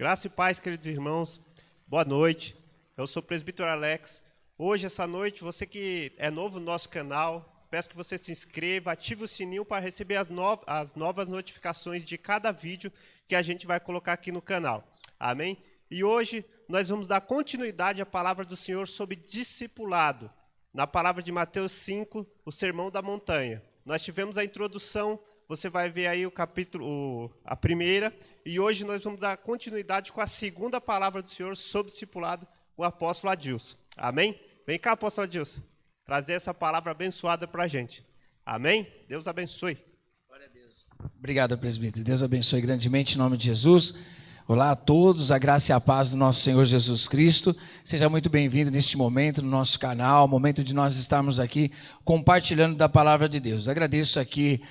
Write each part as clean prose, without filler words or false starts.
Graça e paz, queridos irmãos. Boa noite. Eu sou o presbítero Alex. Hoje, essa noite, você que é novo no nosso canal, peço que você se inscreva, ative o sininho para receber as novas notificações de cada vídeo que a gente vai colocar aqui no canal. Amém? E hoje nós vamos dar continuidade à palavra do Senhor sobre discipulado. Na palavra de Mateus 5, o Sermão da Montanha. Nós tivemos a introdução, você vai ver aí a primeira, e hoje nós vamos dar continuidade com a segunda palavra do Senhor sobre discipulado, o apóstolo Adilson. Amém? Vem cá, apóstolo Adilson, trazer essa palavra abençoada para a gente. Amém? Deus abençoe. Glória a Deus. Obrigado, presbítero. Deus abençoe grandemente em nome de Jesus. Olá a todos, a graça e a paz do nosso Senhor Jesus Cristo. Seja muito bem-vindo neste momento no nosso canal, momento de nós estarmos aqui compartilhando da palavra de Deus. Agradeço aqui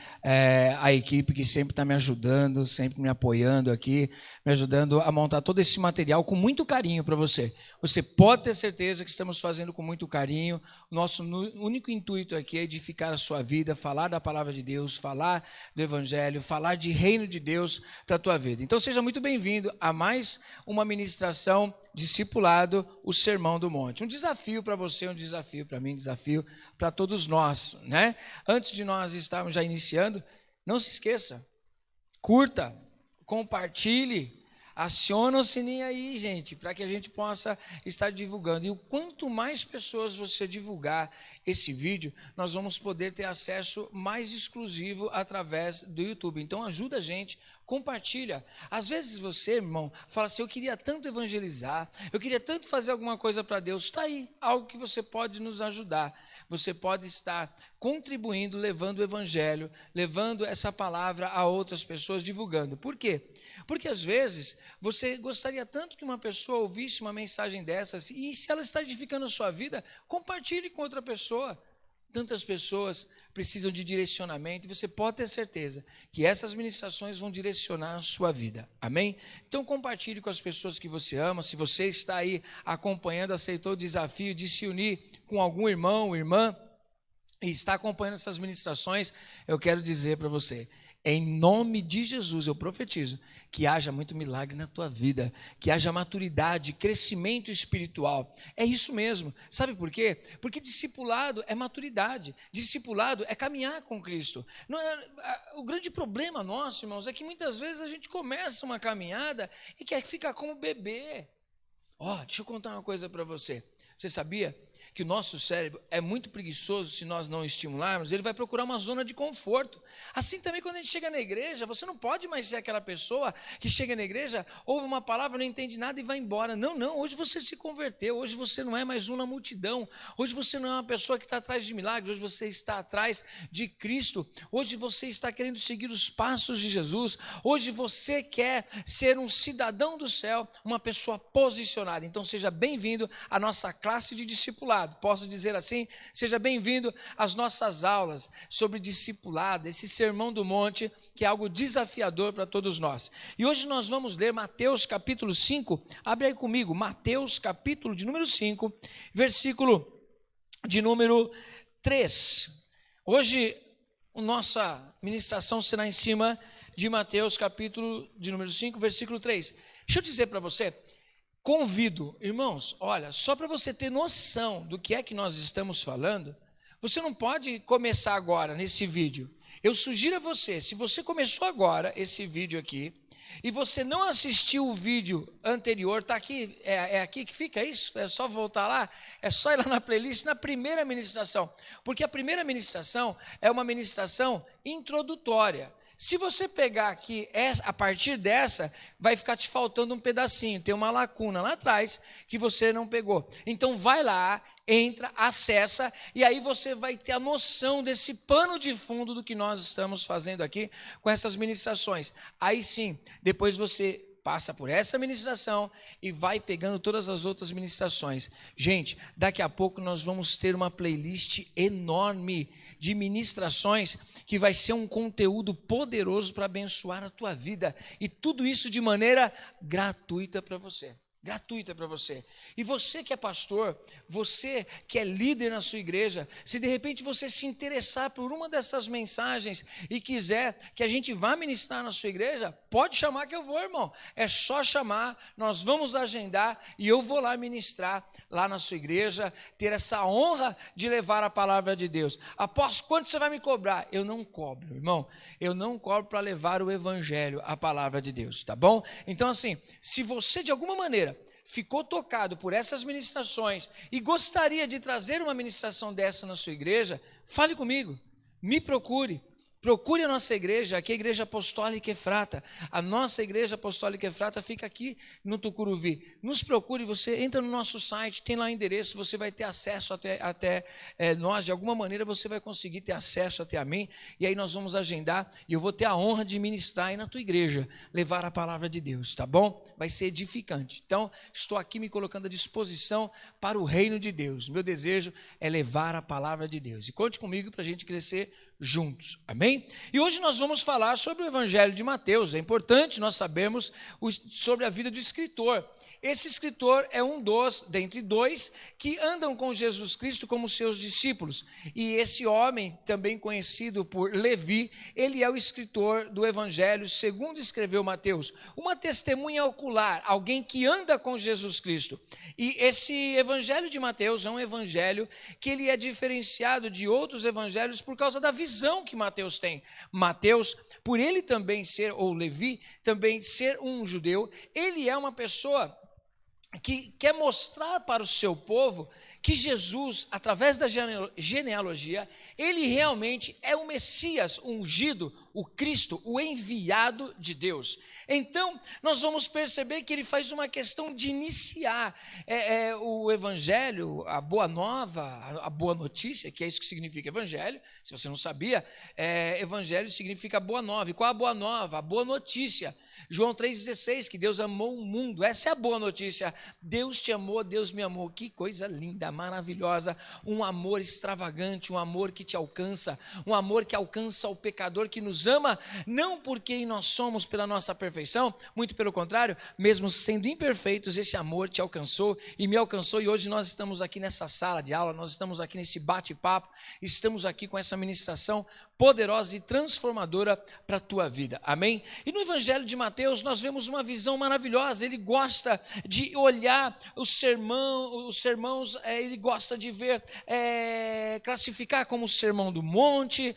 a equipe que sempre está me ajudando, sempre me apoiando aqui, me ajudando a montar todo esse material com muito carinho para você. Você pode ter certeza que estamos fazendo com muito carinho. Nosso único intuito aqui é edificar a sua vida, falar da palavra de Deus, falar do Evangelho, falar de reino de Deus para a tua vida. Então seja muito bem-vindo a mais uma ministração discipulado, o Sermão do Monte. Um desafio para você, um desafio para mim, um desafio para todos nós, né? Antes de nós estarmos já iniciando, não se esqueça, curta, compartilhe, aciona o sininho aí, gente, para que a gente possa estar divulgando. E o quanto mais pessoas você divulgar esse vídeo, nós vamos poder ter acesso mais exclusivo através do YouTube. Então ajuda a gente, compartilha. Às vezes você, irmão, fala assim, eu queria tanto evangelizar, eu queria tanto fazer alguma coisa para Deus. Está aí, algo que você pode nos ajudar. Você pode estar contribuindo, levando o evangelho, levando essa palavra a outras pessoas, divulgando. Por quê? Porque às vezes você gostaria tanto que uma pessoa ouvisse uma mensagem dessas, e se ela está edificando a sua vida, compartilhe com outra pessoa. Tantas pessoas precisam de direcionamento, e você pode ter certeza que essas ministrações vão direcionar a sua vida, amém? Então compartilhe com as pessoas que você ama. Se você está aí acompanhando, aceitou o desafio de se unir com algum irmão ou irmã e está acompanhando essas ministrações, eu quero dizer para você, em nome de Jesus, eu profetizo que haja muito milagre na tua vida, que haja maturidade, crescimento espiritual. É isso mesmo. Sabe por quê? Porque discipulado é maturidade, discipulado é caminhar com Cristo. Não o grande problema nosso, irmãos, é que muitas vezes a gente começa uma caminhada e quer ficar como bebê. Deixa eu contar uma coisa para você. Você sabia que o nosso cérebro é muito preguiçoso? Se nós não estimularmos, ele vai procurar uma zona de conforto. Assim também quando a gente chega na igreja, você não pode mais ser aquela pessoa que chega na igreja, ouve uma palavra, não entende nada e vai embora. Não, hoje você se converteu, hoje você não é mais um na multidão, hoje você não é uma pessoa que está atrás de milagres, hoje você está atrás de Cristo, hoje você está querendo seguir os passos de Jesus, hoje você quer ser um cidadão do céu, uma pessoa posicionada. Então seja bem-vindo à nossa classe de discipulado. Posso dizer assim, seja bem-vindo às nossas aulas sobre discipulado, esse sermão do monte, que é algo desafiador para todos nós. E hoje nós vamos ler Mateus capítulo 5, abre aí comigo, Mateus capítulo de número 5, versículo de número 3. Hoje a nossa ministração será em cima de Mateus capítulo de número 5, versículo 3. Deixa eu dizer para você, convido, irmãos, olha, só para você ter noção do que é que nós estamos falando, você não pode começar agora nesse vídeo. Eu sugiro a você, se você começou agora esse vídeo aqui, e você não assistiu o vídeo anterior, está aqui, é aqui que fica isso? É só voltar lá? É só ir lá na playlist, na primeira ministração, porque a primeira ministração é uma ministração introdutória. Se você pegar aqui, a partir dessa, vai ficar te faltando um pedacinho, tem uma lacuna lá atrás que você não pegou. Então vai lá, entra, acessa, e aí você vai ter a noção desse pano de fundo do que nós estamos fazendo aqui com essas ministrações. Aí sim, depois você passa por essa ministração e vai pegando todas as outras ministrações. Gente, daqui a pouco nós vamos ter uma playlist enorme de ministrações que vai ser um conteúdo poderoso para abençoar a tua vida, e tudo isso de maneira gratuita para você. Gratuita para você. E você que é pastor, você que é líder na sua igreja, se de repente você se interessar por uma dessas mensagens e quiser que a gente vá ministrar na sua igreja, pode chamar que eu vou, irmão. É só chamar, nós vamos agendar e eu vou lá ministrar lá na sua igreja, ter essa honra de levar a palavra de Deus. Apóstolo, quanto você vai me cobrar? Eu não cobro, irmão. Eu não cobro para levar o evangelho, a palavra de Deus, tá bom? Então assim, se você de alguma maneira ficou tocado por essas ministrações e gostaria de trazer uma ministração dessa na sua igreja, fale comigo, me procure. Procure a nossa igreja, aqui é a Igreja Apostólica Efrata. A nossa Igreja Apostólica Efrata fica aqui no Tucuruvi. Nos procure, você entra no nosso site, tem lá o endereço, você vai ter acesso até nós. De alguma maneira você vai conseguir ter acesso até a mim. E aí nós vamos agendar e eu vou ter a honra de ministrar aí na tua igreja, levar a palavra de Deus, tá bom? Vai ser edificante. Então, estou aqui me colocando à disposição para o reino de Deus. Meu desejo é levar a palavra de Deus. E conte comigo para a gente crescer juntos, amém? E hoje nós vamos falar sobre o Evangelho de Mateus. É importante nós sabermos sobre a vida do escritor. Esse escritor é um dentre dois que andam com Jesus Cristo como seus discípulos. E esse homem, também conhecido por Levi, ele é o escritor do Evangelho, segundo escreveu Mateus. Uma testemunha ocular, alguém que anda com Jesus Cristo. E esse Evangelho de Mateus é um evangelho que ele é diferenciado de outros evangelhos por causa da visão que Mateus tem. Mateus, por ele também ser, ou Levi, também ser um judeu, ele é uma pessoa que quer mostrar para o seu povo que Jesus, através da genealogia, ele realmente é o Messias, o ungido, o Cristo, o enviado de Deus. Então, nós vamos perceber que ele faz uma questão de iniciar o evangelho, a boa nova, a boa notícia, que é isso que significa evangelho. Se você não sabia, evangelho significa boa nova. E qual a boa nova? A boa notícia. João 3,16, que Deus amou o mundo. Essa é a boa notícia. Deus te amou, Deus me amou. Que coisa linda, maravilhosa. Um amor extravagante, um amor que te alcança, um amor que alcança o pecador, que nos ama, não porque nós somos pela nossa perfeição, muito pelo contrário, mesmo sendo imperfeitos, esse amor te alcançou e me alcançou. E hoje nós estamos aqui nessa sala de aula, nós estamos aqui nesse bate-papo, estamos aqui com essa ministração poderosa e transformadora para a tua vida, amém? E no Evangelho de Mateus nós vemos uma visão maravilhosa. Ele gosta de olhar os sermãos, ele gosta de ver, classificar como o sermão do monte,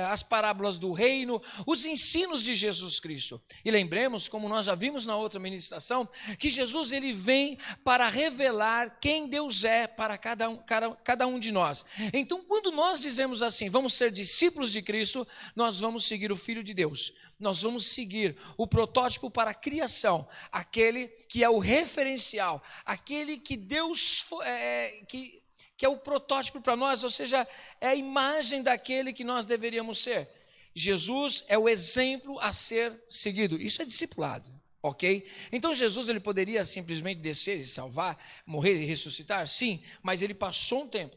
as parábolas do reino, os ensinos de Jesus Cristo. E lembremos, como nós já vimos na outra ministração, que Jesus ele vem para revelar quem Deus é para cada um de nós. Então, quando nós dizemos assim, vamos ser discípulos de Cristo, nós vamos seguir o Filho de Deus. Nós vamos seguir o protótipo para a criação, aquele que é o referencial, aquele que Deus, que é o protótipo para nós, ou seja, é a imagem daquele que nós deveríamos ser. Jesus é o exemplo a ser seguido. Isso é discipulado, ok? Então Jesus ele poderia simplesmente descer e salvar, morrer e ressuscitar? Sim, mas ele passou um tempo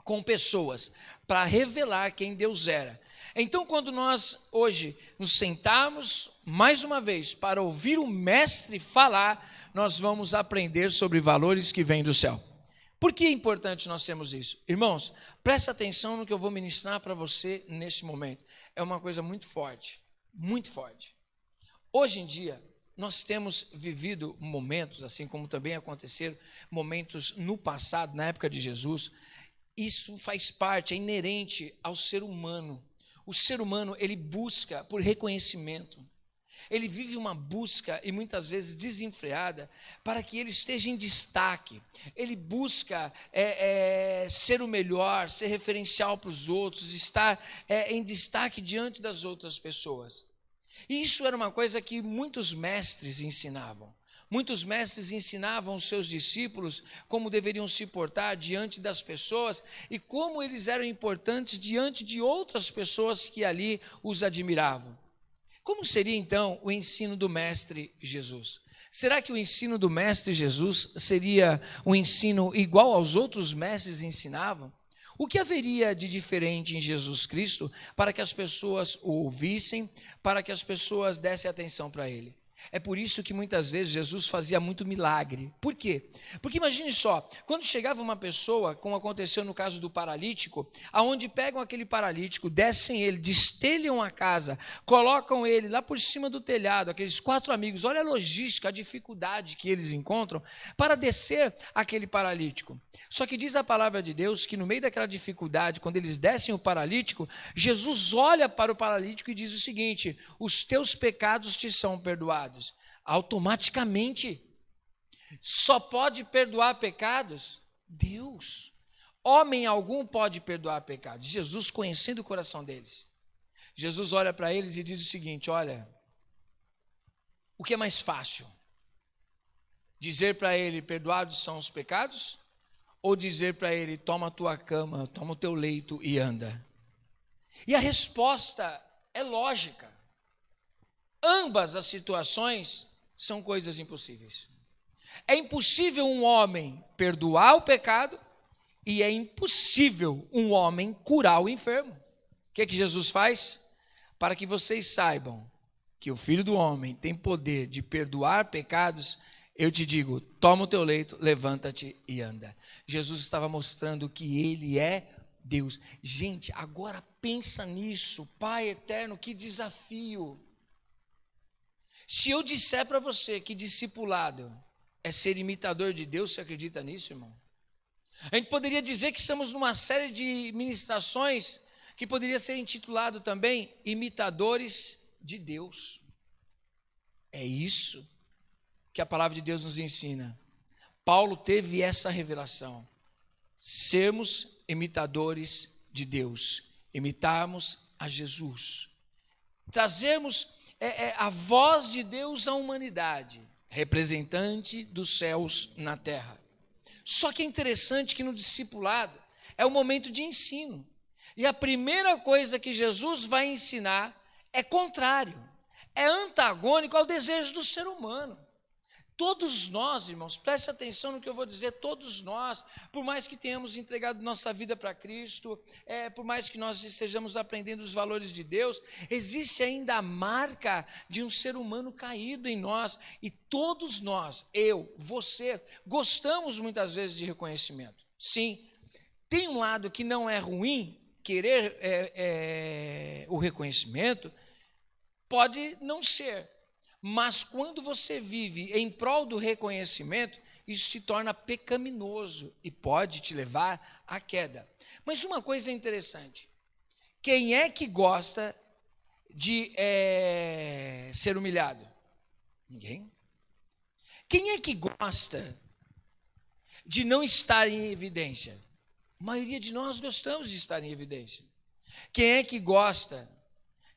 com pessoas para revelar quem Deus era. Então, quando nós hoje nos sentarmos mais uma vez para ouvir o Mestre falar, nós vamos aprender sobre valores que vêm do céu. Por que é importante nós termos isso? Irmãos, preste atenção no que eu vou ministrar para você neste momento. É uma coisa muito forte, muito forte. Hoje em dia, nós temos vivido momentos, assim como também aconteceram momentos no passado, na época de Jesus. Isso faz parte, é inerente ao ser humano. O ser humano, ele busca por reconhecimento. Ele vive uma busca, e muitas vezes desenfreada, para que ele esteja em destaque. Ele busca ser o melhor, ser referencial para os outros, estar em destaque diante das outras pessoas. E isso era uma coisa que muitos mestres ensinavam. Muitos mestres ensinavam os seus discípulos como deveriam se portar diante das pessoas e como eles eram importantes diante de outras pessoas que ali os admiravam. Como seria então o ensino do Mestre Jesus? Será que o ensino do Mestre Jesus seria um ensino igual aos outros mestres ensinavam? O que haveria de diferente em Jesus Cristo para que as pessoas o ouvissem, para que as pessoas dessem atenção para ele? É por isso que muitas vezes Jesus fazia muito milagre. Por quê? Porque imagine só, quando chegava uma pessoa, como aconteceu no caso do paralítico, aonde pegam aquele paralítico, descem ele, destelham a casa, colocam ele lá por cima do telhado, aqueles 4 amigos, olha a logística, a dificuldade que eles encontram para descer aquele paralítico. Só que diz a palavra de Deus que no meio daquela dificuldade, quando eles descem o paralítico, Jesus olha para o paralítico e diz o seguinte: os teus pecados te são perdoados. Automaticamente, só pode perdoar pecados Deus. Homem algum pode perdoar pecados. Jesus, conhecendo o coração deles, Jesus olha para eles e diz o seguinte: olha, o que é mais fácil? Dizer para ele, perdoados são os pecados? Ou dizer para ele, toma a tua cama, toma o teu leito e anda? E a resposta é lógica. Ambas as situações são coisas impossíveis. É impossível um homem perdoar o pecado e é impossível um homem curar o enfermo. O que Jesus faz? Para que vocês saibam que o Filho do Homem tem poder de perdoar pecados, eu te digo, toma o teu leito, levanta-te e anda. Jesus estava mostrando que ele é Deus. Gente, agora pensa nisso, Pai eterno, que desafio. Se eu disser para você que discipulado é ser imitador de Deus, você acredita nisso, irmão? A gente poderia dizer que estamos numa série de ministrações que poderia ser intitulado também Imitadores de Deus. É isso que a palavra de Deus nos ensina. Paulo teve essa revelação. Sermos imitadores de Deus, imitarmos a Jesus, trazermos a voz de Deus à humanidade, representante dos céus na terra. Só que é interessante que no discipulado é o momento de ensino. E a primeira coisa que Jesus vai ensinar é contrário, é antagônico ao desejo do ser humano. Todos nós, irmãos, preste atenção no que eu vou dizer, todos nós, por mais que tenhamos entregado nossa vida para Cristo, por mais que nós estejamos aprendendo os valores de Deus, existe ainda a marca de um ser humano caído em nós, e todos nós, eu, você, gostamos muitas vezes de reconhecimento. Sim, tem um lado que não é ruim, querer o reconhecimento, pode não ser. Mas quando você vive em prol do reconhecimento, isso se torna pecaminoso e pode te levar à queda. Mas uma coisa interessante, quem é que gosta de ser humilhado? Ninguém. Quem é que gosta de não estar em evidência? A maioria de nós gostamos de estar em evidência. Quem é que gosta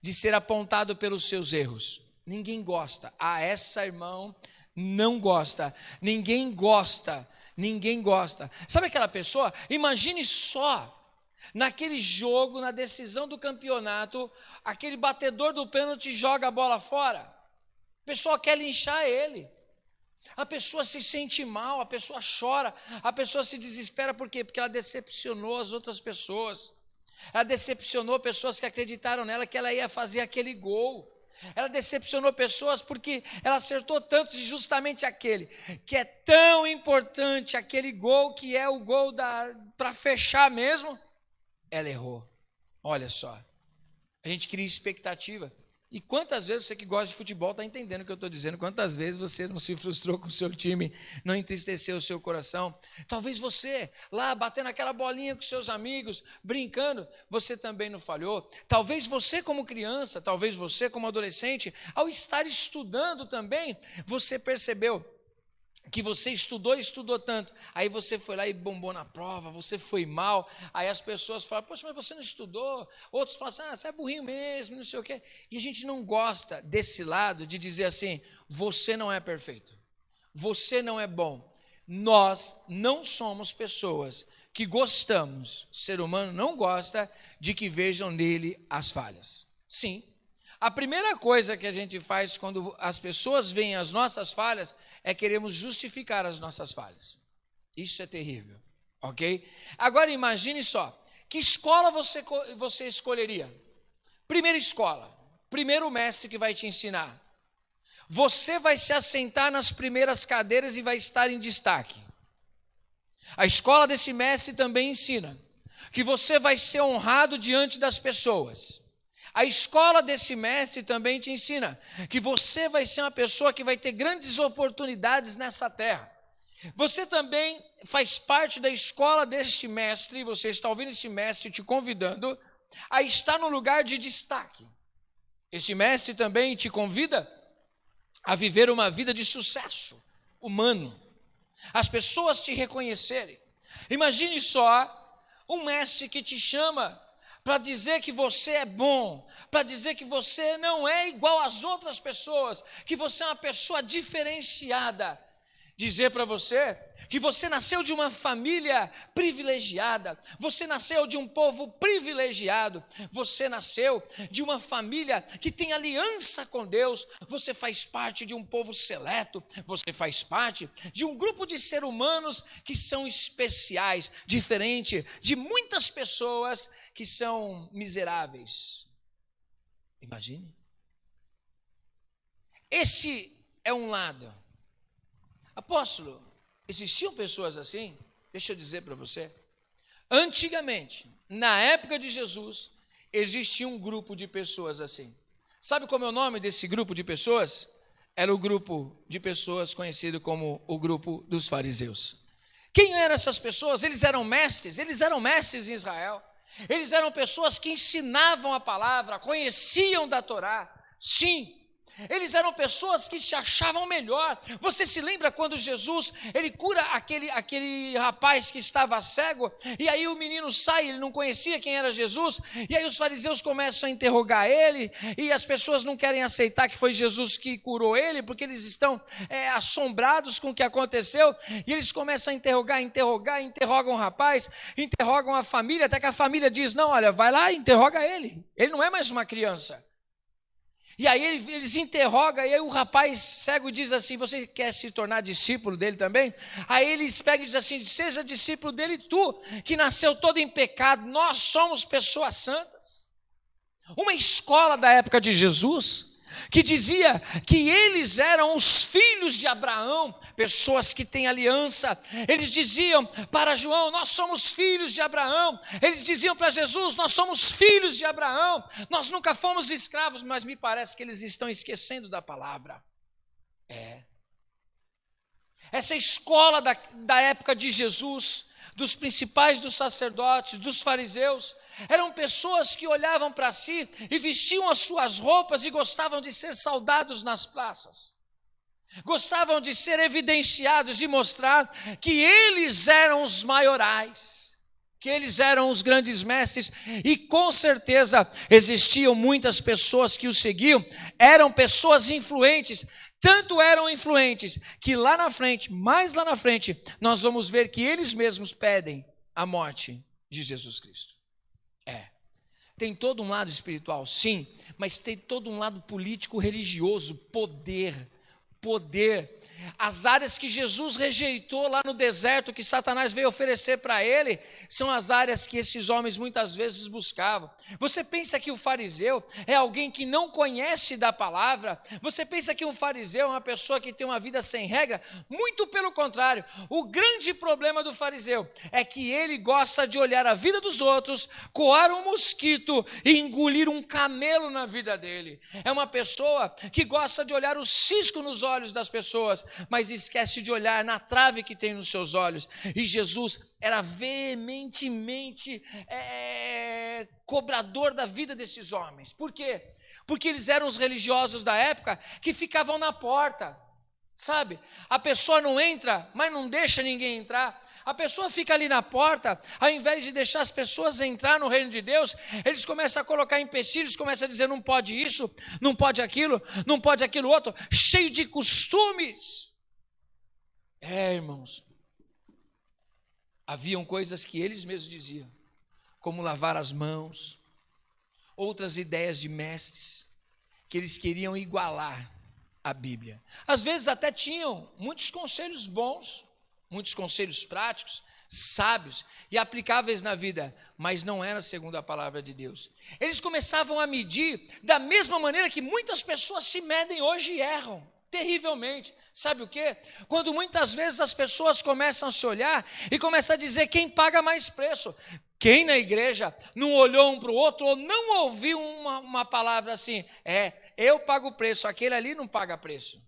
de ser apontado pelos seus erros? Ninguém gosta. Essa irmão não gosta. Ninguém gosta. Ninguém gosta. Sabe aquela pessoa? Imagine só, naquele jogo, na decisão do campeonato, aquele batedor do pênalti joga a bola fora. A pessoa quer linchar ele. A pessoa se sente mal, a pessoa chora, a pessoa se desespera. Por quê? Porque ela decepcionou as outras pessoas. Ela decepcionou pessoas que acreditaram nela que ela ia fazer aquele gol. Ela decepcionou pessoas porque ela acertou tanto justamente aquele, que é tão importante, aquele gol que é o gol para fechar mesmo, ela errou. Olha só, a gente cria expectativa. E quantas vezes você que gosta de futebol está entendendo o que eu estou dizendo? Quantas vezes você não se frustrou com o seu time, não entristeceu o seu coração? Talvez você, lá batendo aquela bolinha com seus amigos, brincando, você também não falhou. Talvez você como criança, talvez você como adolescente, ao estar estudando também, você percebeu que você estudou tanto, aí você foi lá e bombou na prova, você foi mal, aí as pessoas falam, poxa, mas você não estudou, outros falam assim, você é burrinho mesmo, não sei o quê, e a gente não gosta desse lado de dizer assim, você não é perfeito, você não é bom. Nós não somos pessoas que gostamos, o ser humano não gosta de que vejam nele as falhas. Sim, a primeira coisa que a gente faz quando as pessoas veem as nossas falhas é queremos justificar as nossas falhas. Isso é terrível, ok? Agora imagine só, que escola você escolheria? Primeira escola, primeiro mestre que vai te ensinar. você vai se assentar nas primeiras cadeiras e vai estar em destaque. A escola desse mestre também ensina que você vai ser honrado diante das pessoas. A escola desse mestre também te ensina que você vai ser uma pessoa que vai ter grandes oportunidades nessa terra. Você também faz parte da escola deste mestre, você está ouvindo esse mestre te convidando a estar no lugar de destaque. Este mestre também te convida a viver uma vida de sucesso humano. As pessoas te reconhecerem. Imagine só um mestre que te chama para dizer que você é bom, para dizer que você não é igual às outras pessoas, que você é uma pessoa diferenciada. Dizer para você que você nasceu de uma família privilegiada, você nasceu de um povo privilegiado, você nasceu de uma família que tem aliança com Deus, você faz parte de um povo seleto, você faz parte de um grupo de seres humanos que são especiais, diferente de muitas pessoas que são miseráveis. Imagine. Esse é um lado. Apóstolo, existiam pessoas assim? Deixa eu dizer para você. Antigamente, na época de Jesus, existia um grupo de pessoas assim. Sabe como é o nome desse grupo de pessoas? Era o grupo de pessoas conhecido como o grupo dos fariseus. Quem eram essas pessoas? Eles eram mestres em Israel. Eles eram pessoas que ensinavam a palavra, conheciam da Torá. Sim. Eles eram pessoas que se achavam melhor. Você se lembra quando Jesus, ele cura aquele rapaz que estava cego, e aí o menino sai, ele não conhecia quem era Jesus, e aí os fariseus começam a interrogar ele, e as pessoas não querem aceitar que foi Jesus que curou ele, porque eles estão assombrados com o que aconteceu, e eles começam a interrogam o rapaz, interrogam a família, até que a família diz, não, olha, vai lá e interroga ele não é mais uma criança. E aí eles interrogam, e aí o rapaz cego diz assim, você quer se tornar discípulo dele também? Aí eles pegam e dizem assim, seja discípulo dele tu, que nasceu todo em pecado, nós somos pessoas santas. Uma escola da época de Jesus, que dizia que eles eram os filhos de Abraão, pessoas que têm aliança. Eles diziam para João, nós somos filhos de Abraão. Eles diziam para Jesus, nós somos filhos de Abraão. Nós nunca fomos escravos, mas me parece que eles estão esquecendo da palavra. Essa escola da época de Jesus, dos principais dos sacerdotes, dos fariseus, eram pessoas que olhavam para si e vestiam as suas roupas e gostavam de ser saudados nas praças. Gostavam de ser evidenciados e mostrar que eles eram os maiorais, que eles eram os grandes mestres, e com certeza existiam muitas pessoas que os seguiam, eram pessoas influentes. Tanto eram influentes que lá na frente, mais lá na frente, nós vamos ver que eles mesmos pedem a morte de Jesus Cristo. Tem todo um lado espiritual, sim, mas tem todo um lado político, religioso, poder. As áreas que Jesus rejeitou lá no deserto, que Satanás veio oferecer para ele, são as áreas que esses homens muitas vezes buscavam. Você pensa que o fariseu é alguém que não conhece da palavra? Você pensa que um fariseu é uma pessoa que tem uma vida sem regra? Muito pelo contrário. O grande problema do fariseu é que ele gosta de olhar a vida dos outros, coar um mosquito e engolir um camelo na vida dele. É uma pessoa que gosta de olhar o cisco nos olhos das pessoas, mas esquece de olhar na trave que tem nos seus olhos. E Jesus era veementemente cobrador da vida desses homens. Por quê? Porque eles eram os religiosos da época que ficavam na porta, sabe? A pessoa não entra, mas não deixa ninguém entrar. A pessoa fica ali na porta, ao invés de deixar as pessoas entrar no reino de Deus, eles começam a colocar empecilhos, começam a dizer não pode isso, não pode aquilo outro, cheio de costumes. Irmãos, haviam coisas que eles mesmos diziam, como lavar as mãos, outras ideias de mestres, que eles queriam igualar a Bíblia. Às vezes até tinham muitos conselhos bons, muitos conselhos práticos, sábios e aplicáveis na vida, mas não era segundo a palavra de Deus. Eles começavam a medir da mesma maneira que muitas pessoas se medem hoje e erram. terrivelmente. Sabe o quê? Quando muitas vezes as pessoas começam a se olhar e começam a dizer quem paga mais preço. Quem na igreja não olhou um para o outro ou não ouviu uma palavra assim, eu pago o preço, aquele ali não paga preço.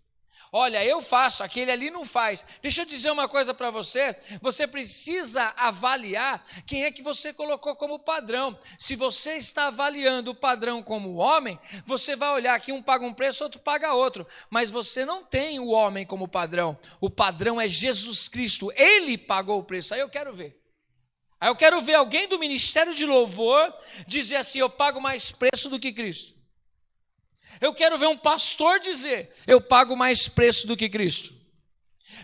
Olha, eu faço, aquele ali não faz. Deixa eu dizer uma coisa para você, você precisa avaliar quem é que você colocou como padrão. Se você está avaliando o padrão como homem, você vai olhar que um paga um preço, outro paga outro. Mas você não tem o homem como padrão. O padrão é Jesus Cristo, Ele pagou o preço. Aí eu quero ver. Aí eu quero ver alguém do ministério de louvor dizer assim, eu pago mais preço do que Cristo. Eu quero ver um pastor dizer, eu pago mais preço do que Cristo.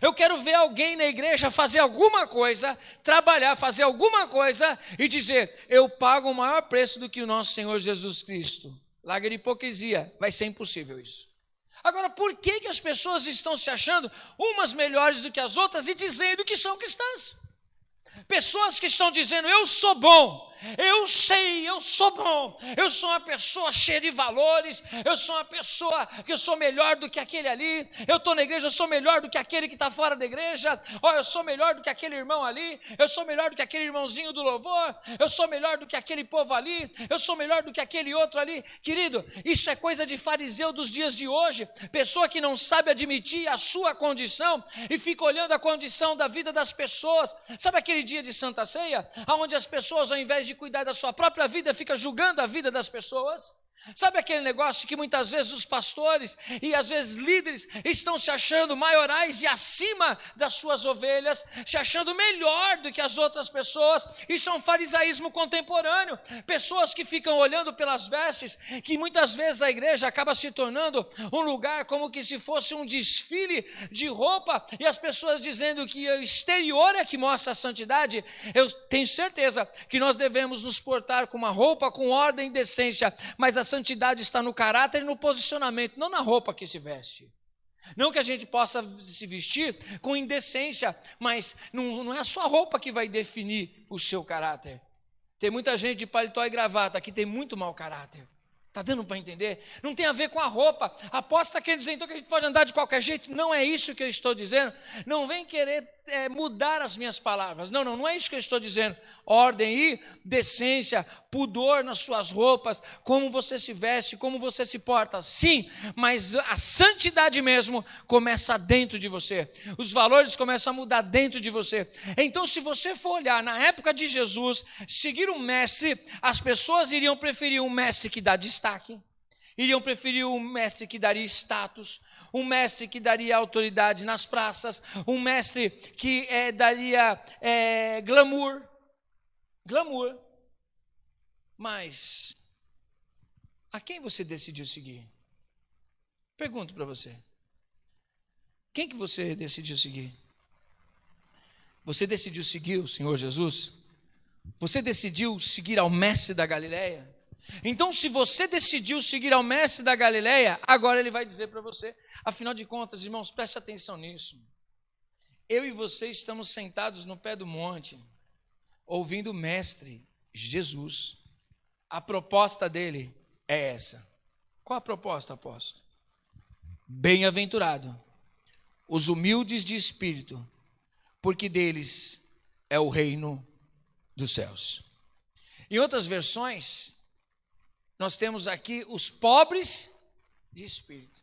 Eu quero ver alguém na igreja fazer alguma coisa, trabalhar, fazer alguma coisa e dizer, eu pago o maior preço do que o nosso Senhor Jesus Cristo. Larga de hipocrisia, vai ser impossível isso. Agora, por que as pessoas estão se achando umas melhores do que as outras e dizendo que são cristãs? Pessoas que estão dizendo, eu sou bom, eu sei, eu sou bom, eu sou uma pessoa cheia de valores, eu sou uma pessoa que eu sou melhor do que aquele ali, eu estou na igreja, eu sou melhor do que aquele que está fora da igreja, eu sou melhor do que aquele irmão ali, eu sou melhor do que aquele irmãozinho do louvor, eu sou melhor do que aquele povo ali, eu sou melhor do que aquele outro ali. Querido, isso é coisa de fariseu dos dias de hoje, pessoa que não sabe admitir a sua condição e fica olhando a condição da vida das pessoas. Sabe aquele dia de Santa Ceia, onde as pessoas, ao invés de cuidar da sua própria vida, ficam julgando a vida das pessoas? Sabe aquele negócio que muitas vezes os pastores e às vezes líderes estão se achando maiorais e acima das suas ovelhas, se achando melhor do que as outras pessoas? Isso é um farisaísmo contemporâneo. Pessoas que ficam olhando pelas vestes, que muitas vezes a igreja acaba se tornando um lugar como que se fosse um desfile de roupa, e as pessoas dizendo que o exterior é que mostra a santidade. Eu tenho certeza que nós devemos nos portar com uma roupa com ordem e decência, mas a santidade está no caráter e no posicionamento, não na roupa que se veste. Não que a gente possa se vestir com indecência, mas não é a sua roupa que vai definir o seu caráter. Tem muita gente de paletó e gravata que tem muito mau caráter. Está dando para entender? Não tem a ver com a roupa. Aposta quer dizer então que a gente pode andar de qualquer jeito. Não é isso que eu estou dizendo. Não vem querer mudar as minhas palavras. Não é isso que eu estou dizendo. Ordem e decência, pudor nas suas roupas, como você se veste, como você se porta. Sim, mas a santidade mesmo começa dentro de você. Os valores começam a mudar dentro de você. Então, se você for olhar na época de Jesus, seguir um mestre, as pessoas iriam preferir um mestre que dá destaque, iriam preferir um mestre que daria status, um mestre que daria autoridade nas praças, um mestre que daria glamour. Mas a quem você decidiu seguir? Pergunto para você. Quem que você decidiu seguir? Você decidiu seguir o Senhor Jesus? Você decidiu seguir ao mestre da Galileia? Então, se você decidiu seguir ao mestre da Galileia, agora ele vai dizer para você, afinal de contas, irmãos, preste atenção nisso. Eu e você estamos sentados no pé do monte, ouvindo o mestre Jesus. A proposta dele é essa. Qual a proposta, apóstolo? Bem-aventurado os humildes de espírito, porque deles é o reino dos céus. Em outras versões, nós temos aqui os pobres de espírito.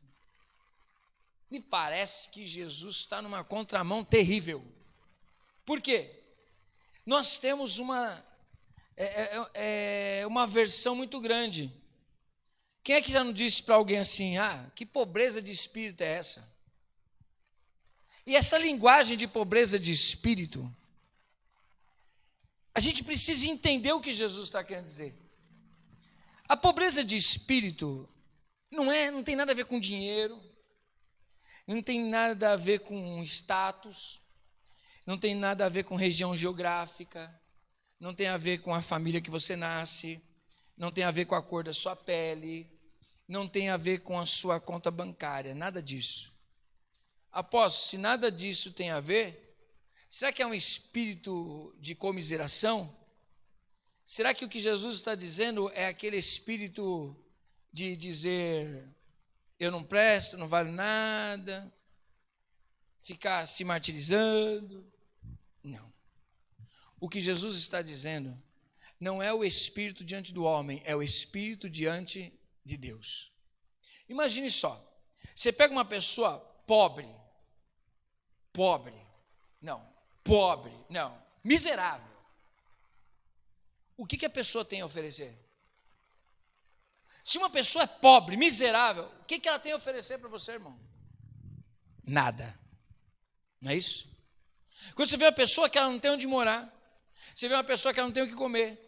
Me parece que Jesus está numa contramão terrível. Por quê? Nós temos uma versão muito grande. Quem é que já não disse para alguém assim, que pobreza de espírito é essa? E essa linguagem de pobreza de espírito, a gente precisa entender o que Jesus está querendo dizer. A pobreza de espírito não tem nada a ver com dinheiro, não tem nada a ver com status, não tem nada a ver com região geográfica, não tem a ver com a família que você nasce, não tem a ver com a cor da sua pele, não tem a ver com a sua conta bancária, nada disso. Apóstolo, se nada disso tem a ver, será que é um espírito de comiseração? Será que o que Jesus está dizendo é aquele espírito de dizer, eu não presto, não valho nada, ficar se martirizando. Não. O que Jesus está dizendo não é o espírito diante do homem, é o espírito diante de Deus. Imagine só, você pega uma pessoa pobre, miserável. O que a pessoa tem a oferecer? Se uma pessoa é pobre, miserável, o que ela tem a oferecer para você, irmão? Nada. Não é isso? Quando você vê uma pessoa que ela não tem onde morar, você vê uma pessoa que ela não tem o que comer,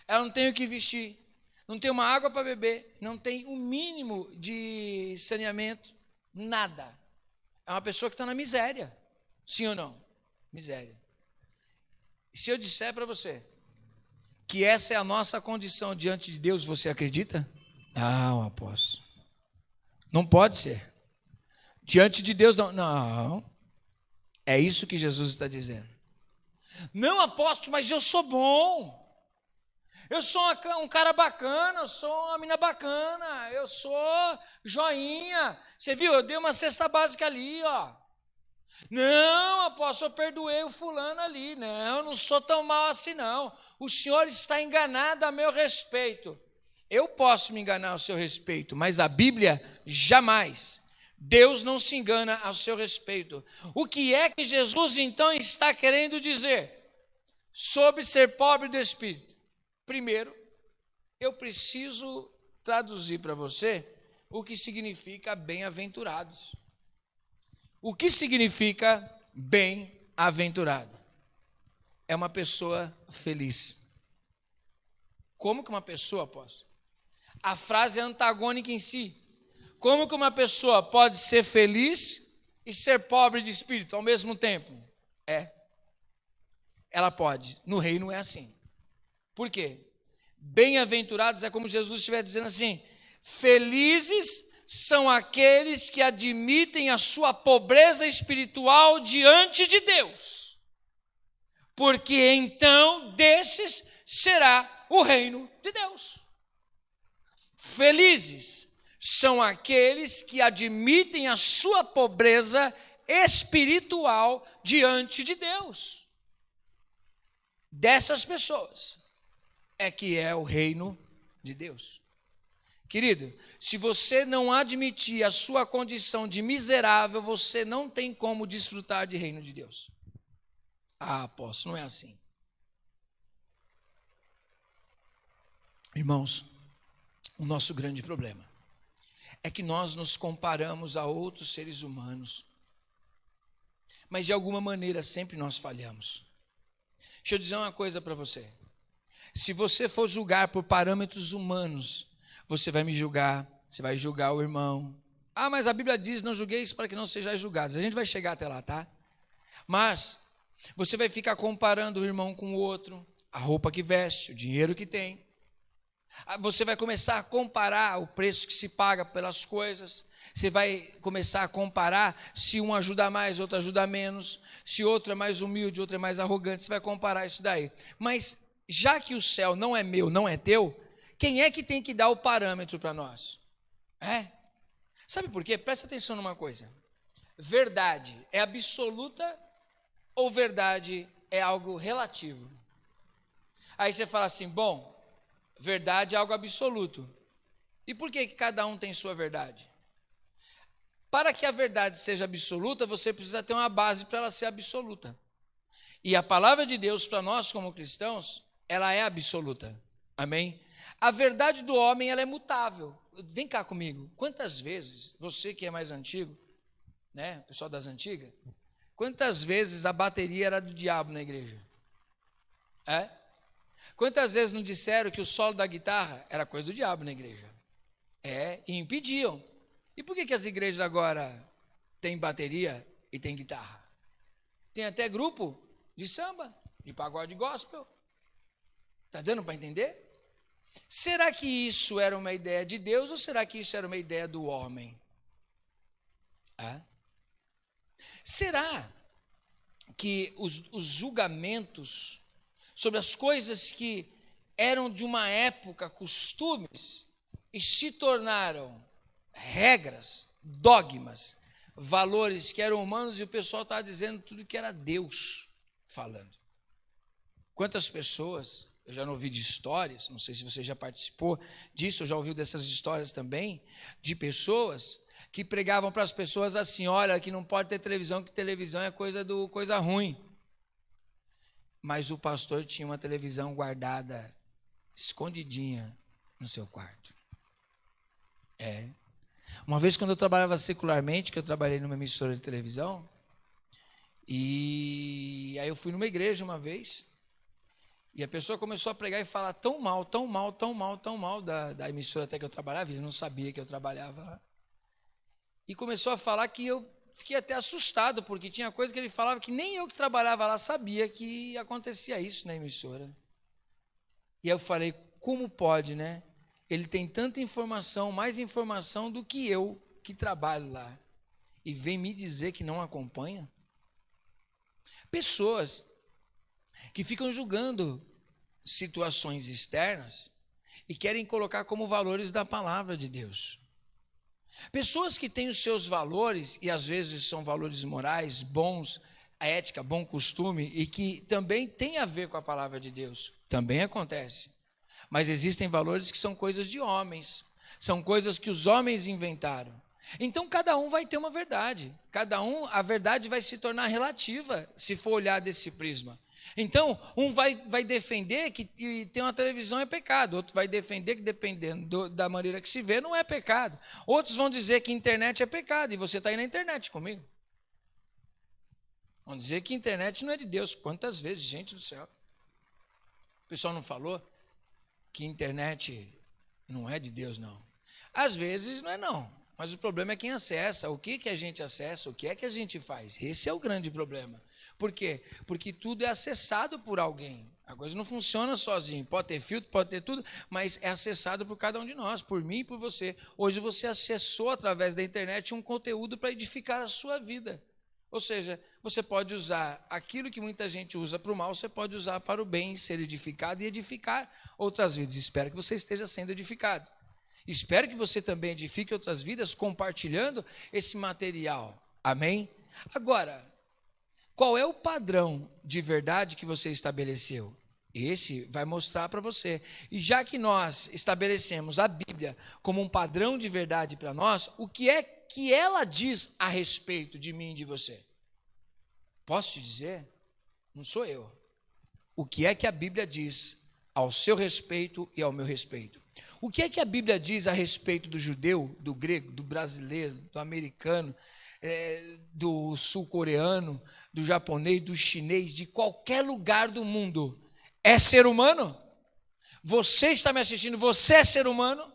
ela não tem o que vestir, não tem uma água para beber, não tem o mínimo de saneamento, nada. É uma pessoa que está na miséria. Sim ou não? Miséria. E se eu disser para você que essa é a nossa condição diante de Deus, você acredita? Não, apóstolo. Não pode ser. Diante de Deus, não. Não. É isso que Jesus está dizendo. Não, apóstolo, mas eu sou bom. Eu sou um cara bacana, eu sou uma mina bacana, eu sou joinha. Você viu, eu dei uma cesta básica ali, ó. Não, apóstolo, eu perdoei o fulano ali. Não, eu não sou tão mal assim, não. O senhor está enganado a meu respeito. Eu posso me enganar a seu respeito, mas a Bíblia jamais. Deus não se engana a seu respeito. O que é que Jesus então está querendo dizer sobre ser pobre de espírito? Primeiro, eu preciso traduzir para você o que significa bem-aventurados. O que significa bem-aventurado? É uma pessoa feliz. Como que uma pessoa, apóstolo? A frase é antagônica em si. Como que uma pessoa pode ser feliz e ser pobre de espírito ao mesmo tempo? Ela pode. No reino é assim. Por quê? Bem-aventurados é como Jesus estiver dizendo assim: felizes são aqueles que admitem a sua pobreza espiritual diante de Deus, porque então desses será o reino de Deus. Felizes são aqueles que admitem a sua pobreza espiritual diante de Deus. Dessas pessoas é que é o reino de Deus. Querido, se você não admitir a sua condição de miserável, você não tem como desfrutar de reino de Deus. Ah, apóstolo, não é assim. Irmãos, o nosso grande problema é que nós nos comparamos a outros seres humanos, mas de alguma maneira sempre nós falhamos. Deixa eu dizer uma coisa para você. Se você for julgar por parâmetros humanos, você vai me julgar, você vai julgar o irmão. Ah, mas a Bíblia diz, não julgueis para que não sejais julgados. A gente vai chegar até lá, tá? Mas você vai ficar comparando o irmão com o outro, a roupa que veste, o dinheiro que tem. Você vai começar a comparar o preço que se paga pelas coisas. Você vai começar a comparar se um ajuda mais, outro ajuda menos, se outro é mais humilde, outro é mais arrogante. Você vai comparar isso daí. Mas já que o céu não é meu, não é teu, quem é que tem que dar o parâmetro para nós? Sabe por quê? Presta atenção numa coisa. Verdade é absoluta ou verdade é algo relativo? Aí você fala assim, bom, verdade é algo absoluto. E por que cada um tem sua verdade? Para que a verdade seja absoluta, você precisa ter uma base para ela ser absoluta. E a palavra de Deus para nós como cristãos, ela é absoluta. Amém? A verdade do homem, ela é mutável. Vem cá comigo. Quantas vezes, você que é mais antigo, né, pessoal das antigas, quantas vezes a bateria era do diabo na igreja? Quantas vezes não disseram que o solo da guitarra era coisa do diabo na igreja? E impediam. E por que as igrejas agora têm bateria e têm guitarra? Tem até grupo de samba, de pagode gospel. Está dando para entender? Será que isso era uma ideia de Deus ou será que isso era uma ideia do homem? Será que os julgamentos sobre as coisas que eram de uma época costumes e se tornaram regras, dogmas, valores que eram humanos, e o pessoal estava dizendo tudo que era Deus falando. Quantas pessoas, eu já não ouvi de histórias, não sei se você já participou disso, ou já ouviu dessas histórias também, de pessoas que pregavam para as pessoas assim: olha, que não pode ter televisão, que televisão é coisa ruim. Mas o pastor tinha uma televisão guardada, escondidinha no seu quarto. Uma vez, quando eu trabalhava secularmente, que eu trabalhei numa emissora de televisão, e aí eu fui numa igreja uma vez, e a pessoa começou a pregar e falar tão mal da emissora até que eu trabalhava, ele não sabia que eu trabalhava lá, e começou a falar que eu fiquei até assustado, porque tinha coisa que ele falava que nem eu que trabalhava lá sabia que acontecia isso na emissora. E aí eu falei: como pode, né? Ele tem tanta informação, mais informação do que eu que trabalho lá, e vem me dizer que não acompanha? Pessoas que ficam julgando situações externas e querem colocar como valores da palavra de Deus. Pessoas que têm os seus valores, e às vezes são valores morais, bons, a ética, bom costume, e que também tem a ver com a palavra de Deus. Também acontece. Mas existem valores que são coisas de homens, são coisas que os homens inventaram. Então cada um vai ter uma verdade, a verdade vai se tornar relativa, se for olhar desse prisma. Então, um vai defender que ter uma televisão é pecado, outro vai defender que, dependendo da maneira que se vê, não é pecado. Outros vão dizer que internet é pecado, e você está aí na internet comigo. Vão dizer que internet não é de Deus. Quantas vezes, gente do céu? O pessoal não falou que internet não é de Deus, não. Às vezes não é, não. Mas o problema é quem acessa, o que a gente acessa, o que é que a gente faz. Esse é o grande problema. Por quê? Porque tudo é acessado por alguém. A coisa não funciona sozinho. Pode ter filtro, pode ter tudo, mas é acessado por cada um de nós, por mim e por você. Hoje você acessou através da internet um conteúdo para edificar a sua vida. Ou seja, você pode usar aquilo que muita gente usa para o mal, você pode usar para o bem, ser edificado e edificar outras vidas. Espero que você esteja sendo edificado. Espero que você também edifique outras vidas compartilhando esse material. Amém? Agora, qual é o padrão de verdade que você estabeleceu? Esse vai mostrar para você. E já que nós estabelecemos a Bíblia como um padrão de verdade para nós, o que é que ela diz a respeito de mim e de você? Posso te dizer? Não sou eu. O que é que a Bíblia diz ao seu respeito e ao meu respeito? O que é que a Bíblia diz a respeito do judeu, do grego, do brasileiro, do americano, do sul-coreano, do japonês, do chinês, de qualquer lugar do mundo? É ser humano? Você está me assistindo, você é ser humano?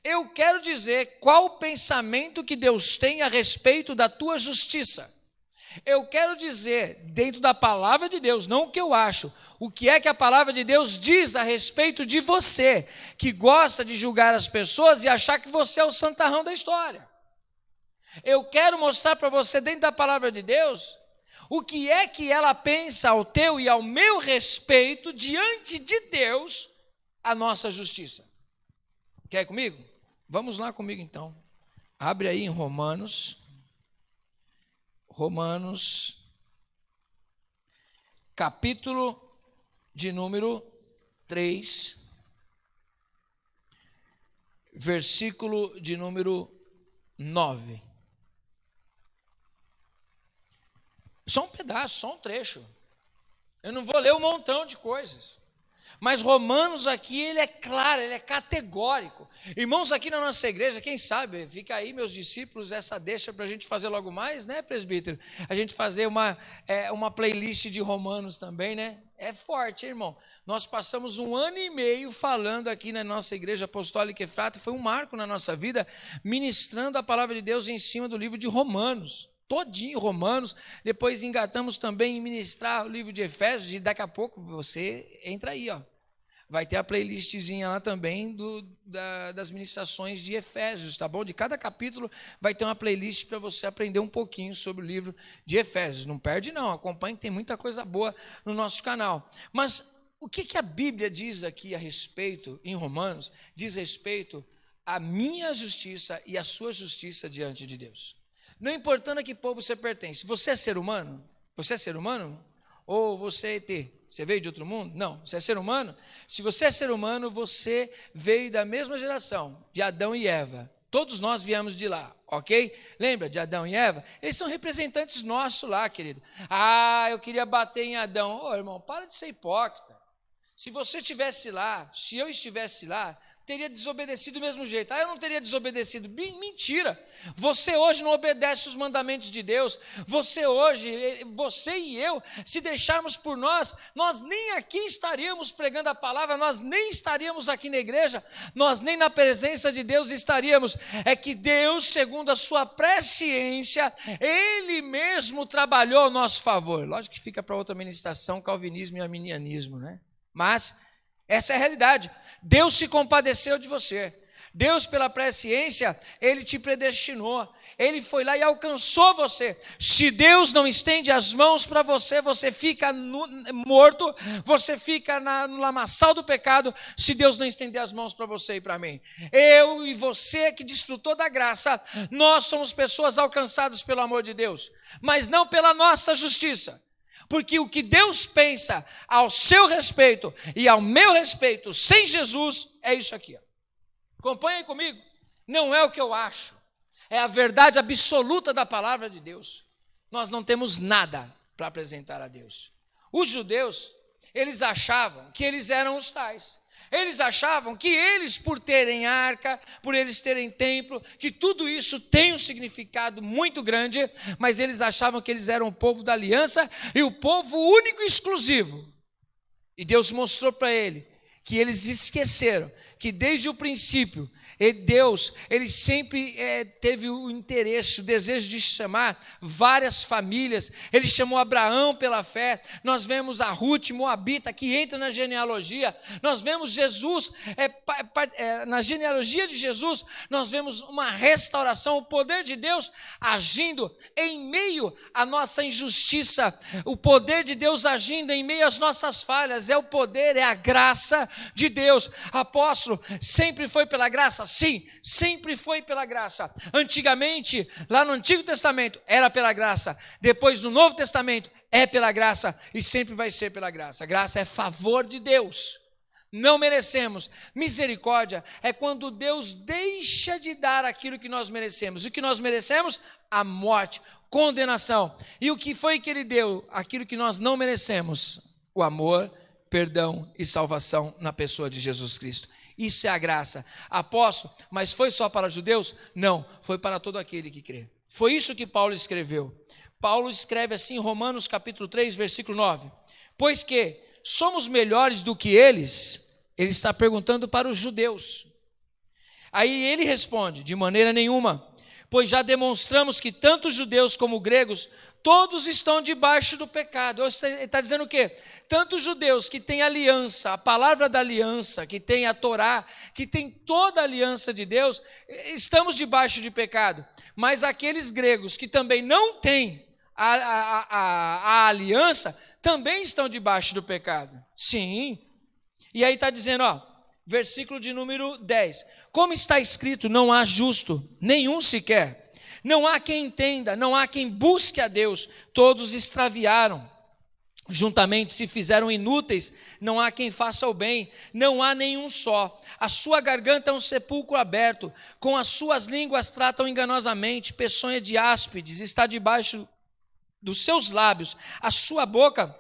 Eu quero dizer qual o pensamento que Deus tem a respeito da tua justiça. Eu quero dizer, dentro da palavra de Deus, não o que eu acho, o que é que a palavra de Deus diz a respeito de você, que gosta de julgar as pessoas e achar que você é o santarrão da história. Eu quero mostrar para você, dentro da palavra de Deus, o que é que ela pensa ao teu e ao meu respeito diante de Deus, a nossa justiça. Quer ir comigo? Vamos lá comigo então. Abre aí em Romanos, capítulo de número 3, versículo de número 9. Só um pedaço, só um trecho. Eu não vou ler um montão de coisas. Mas Romanos aqui, ele é claro, ele é categórico. Irmãos, aqui na nossa igreja, quem sabe, fica aí, meus discípulos, essa deixa para a gente fazer logo mais, né, presbítero? A gente fazer uma playlist de Romanos também, né? É forte, hein, irmão? Nós passamos 1 ano e meio falando aqui na nossa igreja apostólica Efrata, foi um marco na nossa vida, ministrando a palavra de Deus em cima do livro de Romanos. Todinho Romanos, depois engatamos também em ministrar o livro de Efésios, e daqui a pouco você entra aí, ó. Vai ter a playlistzinha lá também das ministrações de Efésios, tá bom? De cada capítulo vai ter uma playlist para você aprender um pouquinho sobre o livro de Efésios. Não perde não, acompanhe, tem muita coisa boa no nosso canal. Mas o que a Bíblia diz aqui a respeito, em Romanos, diz respeito a minha justiça e a sua justiça diante de Deus. Não importando a que povo você pertence. Você é ser humano? Você é ser humano? Ou você é ET? Você veio de outro mundo? Não, você é ser humano? Se você é ser humano, você veio da mesma geração, de Adão e Eva. Todos nós viemos de lá, ok? Lembra de Adão e Eva? Eles são representantes nossos lá, querido. Ah, eu queria bater em Adão. Ô, irmão, para de ser hipócrita. Se você estivesse lá, se eu estivesse lá, teria desobedecido do mesmo jeito. Ah, eu não teria desobedecido. Mentira. Você hoje não obedece os mandamentos de Deus. Você hoje, você e eu, se deixarmos por nós nem aqui estaríamos pregando a palavra, nós nem estaríamos aqui na igreja, nós nem na presença de Deus estaríamos. É que Deus, segundo a sua presciência, Ele mesmo trabalhou ao nosso favor. Lógico que fica para outra ministração, calvinismo e arminianismo, né? Mas essa é a realidade. Deus se compadeceu de você. Deus, pela presciência, Ele te predestinou. Ele foi lá e alcançou você. Se Deus não estende as mãos para você, você fica morto, você fica no lamaçal do pecado, se Deus não estender as mãos para você e para mim. Eu e você que desfrutou da graça, nós somos pessoas alcançadas pelo amor de Deus, mas não pela nossa justiça. Porque o que Deus pensa ao seu respeito e ao meu respeito sem Jesus é isso aqui. Acompanhem comigo. Não é o que eu acho. É a verdade absoluta da palavra de Deus. Nós não temos nada para apresentar a Deus. Os judeus, eles achavam que eles eram os tais. Eles achavam que eles, por terem arca, por eles terem templo, que tudo isso tem um significado muito grande, mas eles achavam que eles eram o povo da aliança e o povo único e exclusivo. E Deus mostrou para ele que eles esqueceram que desde o princípio, Deus, Ele sempre teve o interesse, o desejo de chamar várias famílias. Ele chamou Abraão pela fé. Nós vemos a Ruth Moabita, que entra na genealogia. Nós vemos Jesus, na genealogia de Jesus, nós vemos uma restauração, o poder de Deus agindo em meio à nossa injustiça, o poder de Deus agindo em meio às nossas falhas. É o poder, é a graça de Deus. Apóstolo, sempre foi pela graça? Sim, sempre foi pela graça. Antigamente, lá no Antigo Testamento, era pela graça. Depois, no Novo Testamento, é pela graça e sempre vai ser pela graça. Graça é favor de Deus. Não merecemos. Misericórdia é quando Deus deixa de dar aquilo que nós merecemos. E o que nós merecemos? A morte, condenação. E o que foi que Ele deu? Aquilo que nós não merecemos. O amor, perdão e salvação na pessoa de Jesus Cristo. Isso é a graça. Apóstolo, mas foi só para judeus? Não, foi para todo aquele que crê. Foi isso que Paulo escreveu. Paulo escreve assim em Romanos capítulo 3, versículo 9. Pois que somos melhores do que eles? Ele está perguntando para os judeus. Aí ele responde, de maneira nenhuma, pois já demonstramos que tanto judeus como gregos, todos estão debaixo do pecado. Ele está dizendo o quê? Tanto judeus que têm aliança, a palavra da aliança, que tem a Torá, que tem toda a aliança de Deus, estamos debaixo de pecado. Mas aqueles gregos que também não têm a aliança, também estão debaixo do pecado. Sim. E aí está dizendo, versículo de número 10. Como está escrito, não há justo, nenhum sequer. Não há quem entenda, não há quem busque a Deus. Todos extraviaram, juntamente se fizeram inúteis. Não há quem faça o bem, não há nenhum só. A sua garganta é um sepulcro aberto, com as suas línguas tratam enganosamente. Peçonha de áspides está debaixo dos seus lábios. A sua boca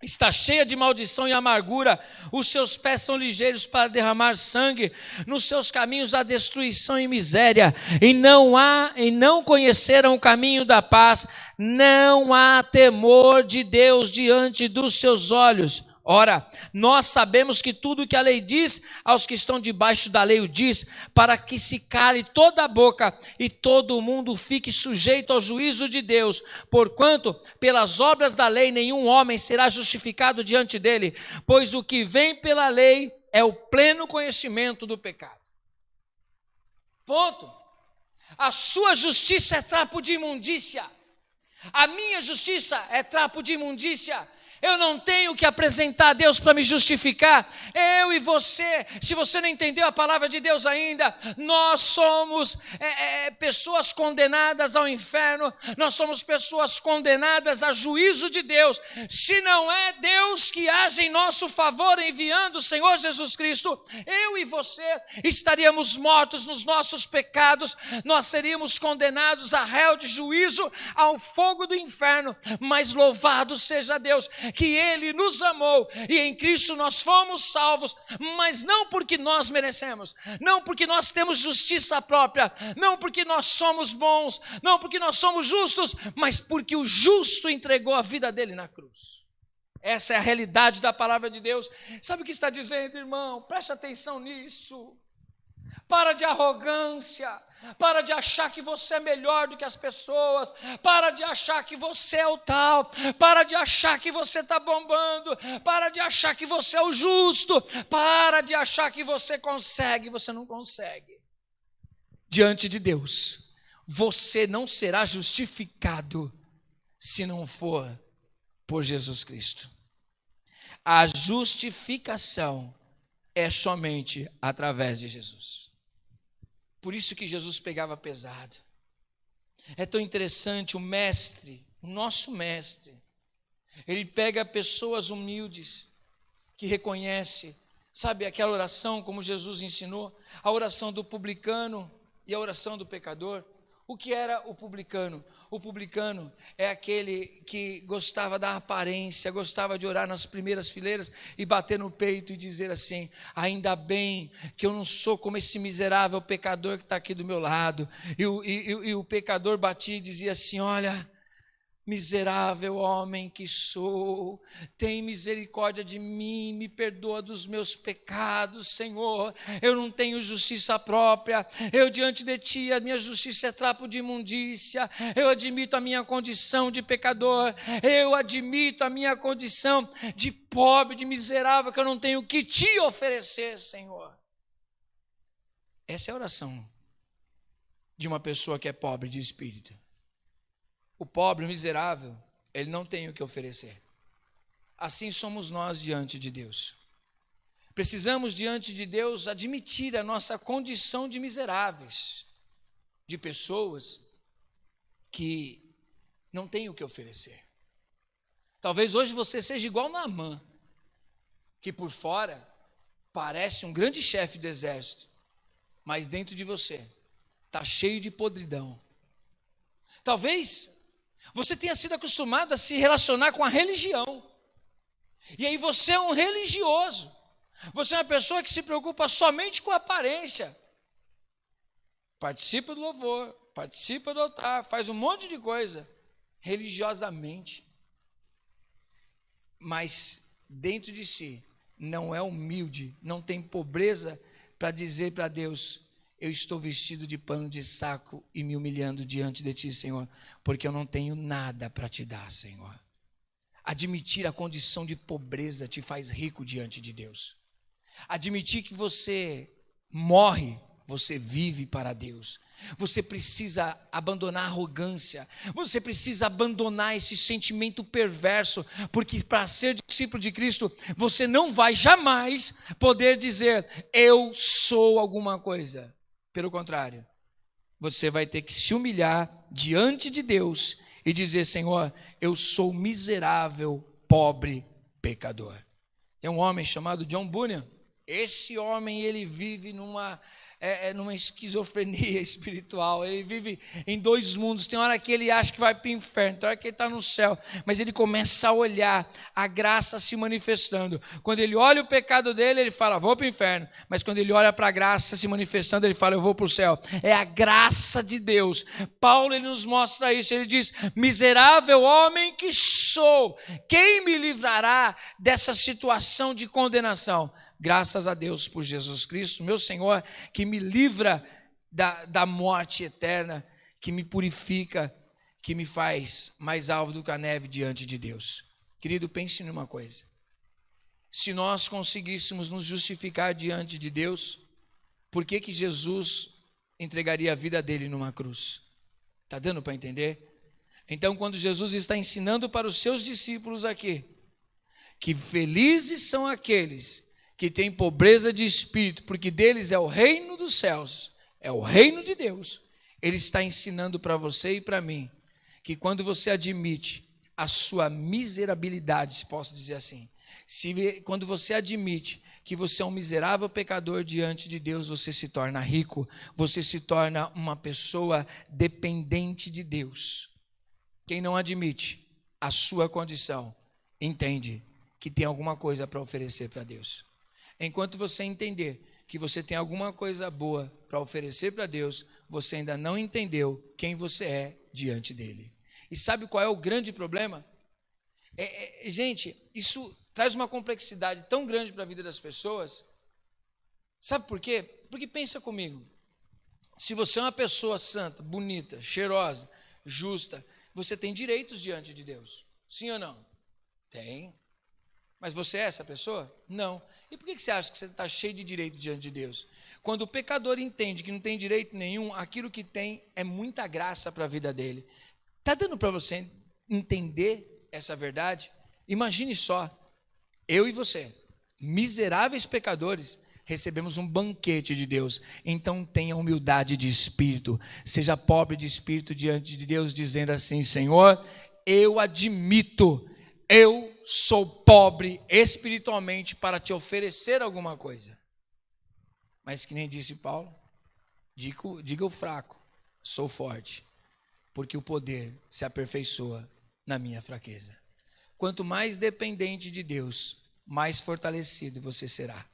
está cheia de maldição e amargura, os seus pés são ligeiros para derramar sangue, nos seus caminhos há destruição e miséria, e não conheceram o caminho da paz, não há temor de Deus diante dos seus olhos. Ora, nós sabemos que tudo que a lei diz, aos que estão debaixo da lei o diz, para que se cale toda a boca e todo o mundo fique sujeito ao juízo de Deus. Porquanto, pelas obras da lei, nenhum homem será justificado diante dele, pois o que vem pela lei é o pleno conhecimento do pecado. Ponto. A sua justiça é trapo de imundícia. A minha justiça é trapo de imundícia. Eu não tenho que apresentar a Deus para me justificar. Eu e você, se você não entendeu a palavra de Deus ainda, nós somos pessoas condenadas ao inferno, nós somos pessoas condenadas a juízo de Deus. Se não é Deus que age em nosso favor, enviando o Senhor Jesus Cristo, eu e você estaríamos mortos nos nossos pecados, nós seríamos condenados a réu de juízo, ao fogo do inferno. Mas louvado seja Deus, que Ele nos amou e em Cristo nós fomos salvos, mas não porque nós merecemos, não porque nós temos justiça própria, não porque nós somos bons, não porque nós somos justos, mas porque o justo entregou a vida dele na cruz. Essa é a realidade da palavra de Deus. Sabe o que está dizendo, irmão? Preste atenção nisso. Para de arrogância, para de achar que você é melhor do que as pessoas, para de achar que você é o tal, para de achar que você está bombando, para de achar que você é o justo, para de achar que você consegue, você não consegue. Diante de Deus, você não será justificado se não for por Jesus Cristo. A justificação é somente através de Jesus. Por isso que Jesus pegava pesado. É tão interessante, o mestre, o nosso mestre, ele pega pessoas humildes, que reconhece, sabe aquela oração como Jesus ensinou, a oração do publicano e a oração do pecador. O que era o publicano? O publicano é aquele que gostava da aparência, gostava de orar nas primeiras fileiras e bater no peito e dizer assim: ainda bem que eu não sou como esse miserável pecador que está aqui do meu lado. E o pecador batia e dizia assim: olha, miserável homem que sou, tem misericórdia de mim, me perdoa dos meus pecados, Senhor. Eu não tenho justiça própria, eu diante de Ti, a minha justiça é trapo de imundícia. Eu admito a minha condição de pecador, eu admito a minha condição de pobre, de miserável, que eu não tenho o que Te oferecer, Senhor. Essa é a oração de uma pessoa que é pobre de espírito. O pobre, o miserável, ele não tem o que oferecer. Assim somos nós diante de Deus. Precisamos diante de Deus admitir a nossa condição de miseráveis, de pessoas que não têm o que oferecer. Talvez hoje você seja igual Naamã, que por fora parece um grande chefe do exército, mas dentro de você está cheio de podridão. Talvez você tenha sido acostumado a se relacionar com a religião. E aí você é um religioso. Você é uma pessoa que se preocupa somente com a aparência. Participa do louvor, participa do altar, faz um monte de coisa religiosamente. Mas dentro de si não é humilde, não tem pobreza para dizer para Deus: eu estou vestido de pano de saco e me humilhando diante de Ti, Senhor, porque eu não tenho nada para Te dar, Senhor. Admitir a condição de pobreza te faz rico diante de Deus. Admitir que você morre, você vive para Deus. Você precisa abandonar a arrogância, você precisa abandonar esse sentimento perverso, porque para ser discípulo de Cristo, você não vai jamais poder dizer: eu sou alguma coisa. Pelo contrário, você vai ter que se humilhar diante de Deus e dizer: Senhor, eu sou miserável, pobre, pecador. Tem um homem chamado John Bunyan. Esse homem, ele vive numa esquizofrenia espiritual. Ele vive em dois mundos. Tem hora que ele acha que vai para o inferno, tem hora que ele está no céu, mas ele começa a olhar a graça se manifestando. Quando ele olha o pecado dele, ele fala: vou para o inferno. Mas quando ele olha para a graça se manifestando, ele fala: eu vou para o céu. É a graça de Deus. Paulo, ele nos mostra isso. Ele diz: miserável homem que sou, quem me livrará dessa situação de condenação? Graças a Deus por Jesus Cristo, meu Senhor, que me livra da morte eterna, que me purifica, que me faz mais alvo do que a neve diante de Deus. Querido, pense numa coisa: se nós conseguíssemos nos justificar diante de Deus, por que Jesus entregaria a vida dele numa cruz? Está dando para entender? Então, quando Jesus está ensinando para os seus discípulos aqui, que felizes são aqueles que têm pobreza de espírito, porque deles é o reino dos céus, é o reino de Deus. Ele está ensinando para você e para mim que quando você admite a sua miserabilidade, se posso dizer assim, quando você admite que você é um miserável pecador diante de Deus, você se torna rico, você se torna uma pessoa dependente de Deus. Quem não admite a sua condição, entende que tem alguma coisa para oferecer para Deus. Enquanto você entender que você tem alguma coisa boa para oferecer para Deus, você ainda não entendeu quem você é diante dele. E sabe qual é o grande problema? Gente, isso traz uma complexidade tão grande para a vida das pessoas. Sabe por quê? Porque pensa comigo, se você é uma pessoa santa, bonita, cheirosa, justa, você tem direitos diante de Deus, sim ou não? Tem. Mas você é essa pessoa? Não. E por que você acha que você está cheio de direito diante de Deus? Quando o pecador entende que não tem direito nenhum, aquilo que tem é muita graça para a vida dele. Está dando para você entender essa verdade? Imagine só, eu e você, miseráveis pecadores, recebemos um banquete de Deus. Então tenha humildade de espírito, seja pobre de espírito diante de Deus, dizendo assim: Senhor, eu admito, eu sou pobre espiritualmente para te oferecer alguma coisa. Mas que nem disse Paulo, diga o fraco, sou forte, porque o poder se aperfeiçoa na minha fraqueza. Quanto mais dependente de Deus, mais fortalecido você será.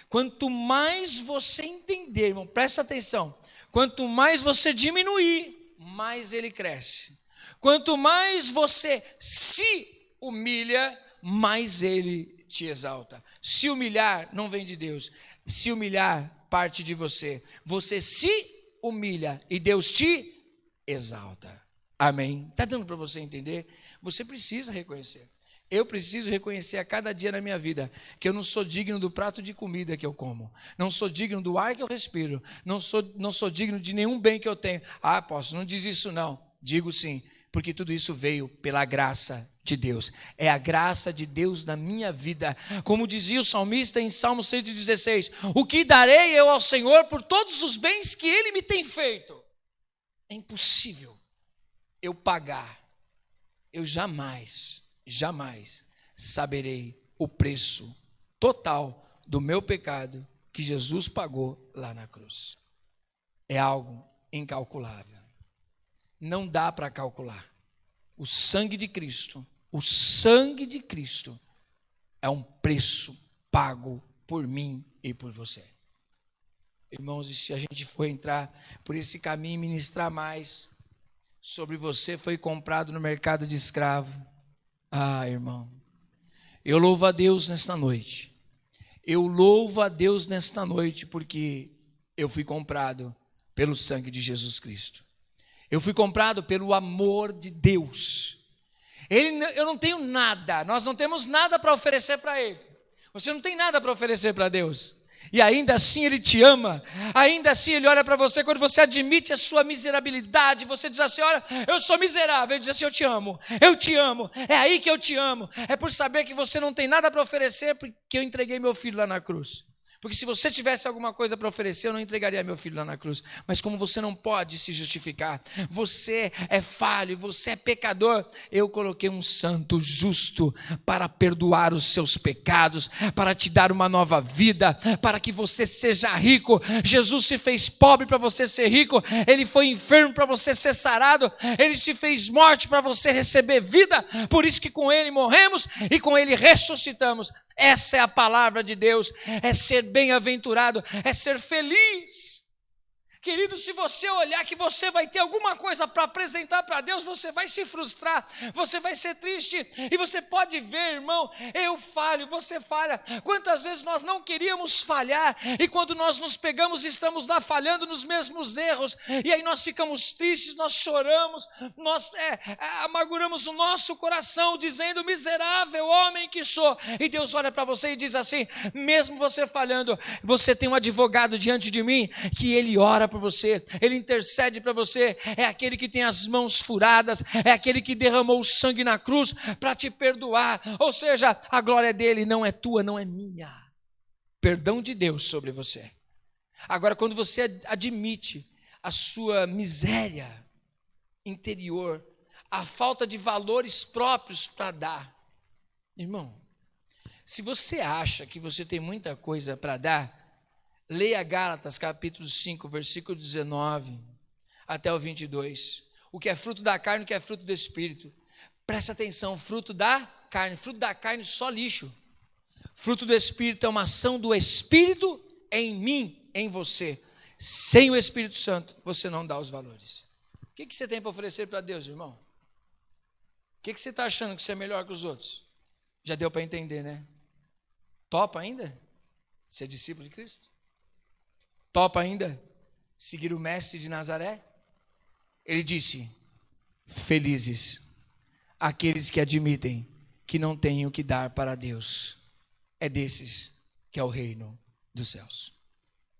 Quanto mais você entender, irmão, presta atenção, quanto mais você diminuir, mais ele cresce. Quanto mais você se humilha, mais ele te exalta. Se humilhar não vem de Deus, se humilhar parte de você. Você se humilha e Deus te exalta. Amém? Está dando para você entender? Você precisa reconhecer. Eu preciso reconhecer a cada dia na minha vida que eu não sou digno do prato de comida que eu como, não sou digno do ar que eu respiro, não sou digno de nenhum bem que eu tenho. Ah, apóstolo, não diz isso não. Digo sim, porque tudo isso veio pela graça de Deus. É a graça de Deus na minha vida. Como dizia o salmista em Salmo 116, o que darei eu ao Senhor por todos os bens que Ele me tem feito? É impossível eu pagar. Eu jamais saberei o preço total do meu pecado que Jesus pagou lá na cruz. É algo incalculável. Não dá para calcular. O sangue de Cristo é um preço pago por mim e por você. Irmãos, e se a gente for entrar por esse caminho e ministrar mais sobre você foi comprado no mercado de escravo. Ah, irmão, eu louvo a Deus nesta noite. Eu louvo a Deus nesta noite porque eu fui comprado pelo sangue de Jesus Cristo. Eu fui comprado pelo amor de Deus. Eu não tenho nada, nós não temos nada para oferecer para Ele. Você não tem nada para oferecer para Deus. E ainda assim Ele te ama, ainda assim Ele olha para você, quando você admite a sua miserabilidade, você diz assim, olha, eu sou miserável, Ele diz assim, eu te amo, é aí que eu te amo, é por saber que você não tem nada para oferecer, porque eu entreguei meu filho lá na cruz. Porque se você tivesse alguma coisa para oferecer, eu não entregaria meu filho lá na cruz. Mas como você não pode se justificar, você é falho, você é pecador, eu coloquei um santo justo para perdoar os seus pecados, para te dar uma nova vida, para que você seja rico. Jesus se fez pobre para você ser rico, Ele foi enfermo para você ser sarado, Ele se fez morte para você receber vida, por isso que com Ele morremos e com Ele ressuscitamos. Essa é a palavra de Deus, é ser bem-aventurado, é ser feliz. Querido, se você olhar que você vai ter alguma coisa para apresentar para Deus, você vai se frustrar, você vai ser triste, e você pode ver, irmão, eu falho, você falha. Quantas vezes nós não queríamos falhar, e quando nós nos pegamos, estamos lá falhando nos mesmos erros, e aí nós ficamos tristes, nós choramos, nós amarguramos o nosso coração, dizendo, miserável homem que sou, e Deus olha para você e diz assim, mesmo você falhando, você tem um advogado diante de mim, que ele ora por você, Ele intercede para você, é aquele que tem as mãos furadas, é aquele que derramou o sangue na cruz para te perdoar. Ou seja, a glória dele não é tua, não é minha. Perdão de Deus sobre você. Agora, quando você admite a sua miséria interior, a falta de valores próprios para dar, irmão, se você acha que você tem muita coisa para dar, leia Gálatas capítulo 5, versículo 19 até o 22. O que é fruto da carne, o que é fruto do Espírito. Presta atenção, fruto da carne só lixo. Fruto do Espírito é uma ação do Espírito em mim, em você. Sem o Espírito Santo, você não dá os valores. O que você tem para oferecer para Deus, irmão? O que você está achando que você é melhor que os outros? Já deu para entender, né? Topa ainda ser discípulo de Cristo? Topa ainda seguir o mestre de Nazaré? Ele disse: felizes aqueles que admitem que não têm o que dar para Deus. É desses que é o reino dos céus.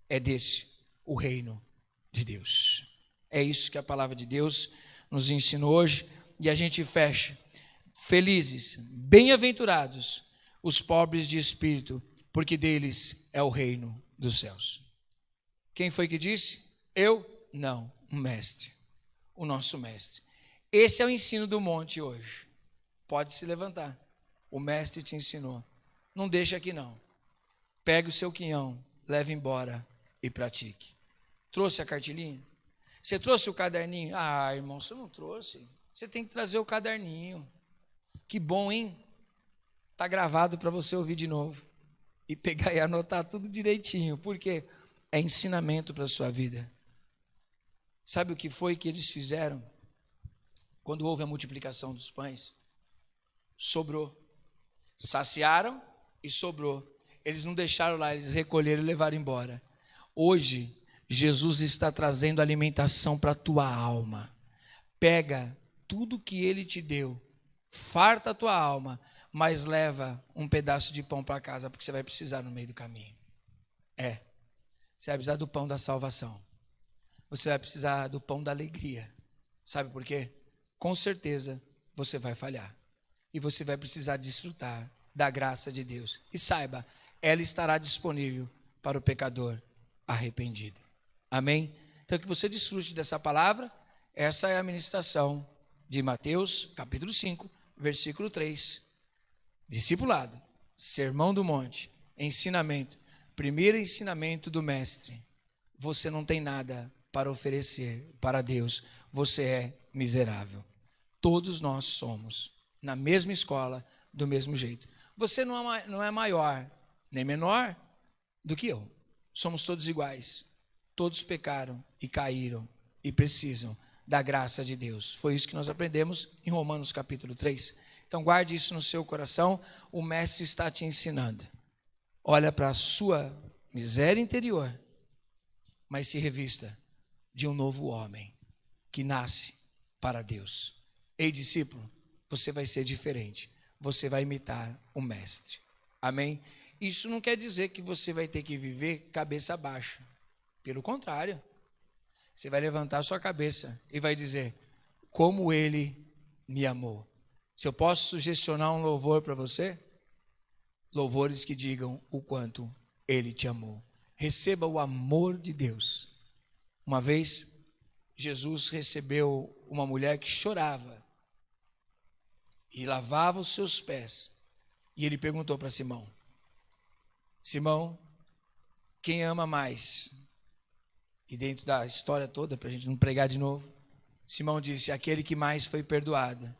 É desse o reino de Deus. É isso que a palavra de Deus nos ensina hoje. E a gente fecha. Felizes, bem-aventurados os pobres de espírito, porque deles é o reino dos céus. Quem foi que disse? Eu? Não, o mestre, o nosso mestre. Esse é o ensino do monte hoje. Pode se levantar. O mestre te ensinou. Não deixa aqui não. Pegue o seu quinhão, leve embora e pratique. Trouxe a cartilinha? Você trouxe o caderninho? Ah, irmão, você não trouxe. Você tem que trazer o caderninho. Que bom, hein? Está gravado para você ouvir de novo. E pegar e anotar tudo direitinho. Porque é ensinamento para a sua vida. Sabe o que foi que eles fizeram? Quando houve a multiplicação dos pães? Sobrou. Saciaram e sobrou. Eles não deixaram lá, eles recolheram e levaram embora. Hoje, Jesus está trazendo alimentação para a tua alma. Pega tudo que Ele te deu, farta a tua alma, mas leva um pedaço de pão para casa, porque você vai precisar no meio do caminho. Você vai precisar do pão da salvação. Você vai precisar do pão da alegria. Sabe por quê? Com certeza você vai falhar. E você vai precisar desfrutar da graça de Deus. E saiba, ela estará disponível para o pecador arrependido. Amém? Então que você desfrute dessa palavra. Essa é a ministração de Mateus, capítulo 5, versículo 3. Discipulado, sermão do monte, ensinamento, primeiro ensinamento do mestre. Você não tem nada para oferecer para Deus. Você é miserável. Todos nós somos na mesma escola, do mesmo jeito. Você não é maior nem menor do que eu. Somos todos iguais. Todos pecaram e caíram e precisam da graça de Deus. Foi isso que nós aprendemos em Romanos capítulo 3. Então guarde isso no seu coração. O mestre está te ensinando. Olha para a sua miséria interior, mas se revista de um novo homem que nasce para Deus. Ei, discípulo, você vai ser diferente. Você vai imitar o mestre. Amém? Isso não quer dizer que você vai ter que viver cabeça baixa. Pelo contrário. Você vai levantar a sua cabeça e vai dizer: como ele me amou. Se eu posso sugestionar um louvor para você, louvores que digam o quanto ele te amou. Receba o amor de Deus. Uma vez, Jesus recebeu uma mulher que chorava e lavava os seus pés. E ele perguntou para Simão: Simão, quem ama mais? E dentro da história toda, para a gente não pregar de novo, Simão disse: aquele que mais foi perdoado.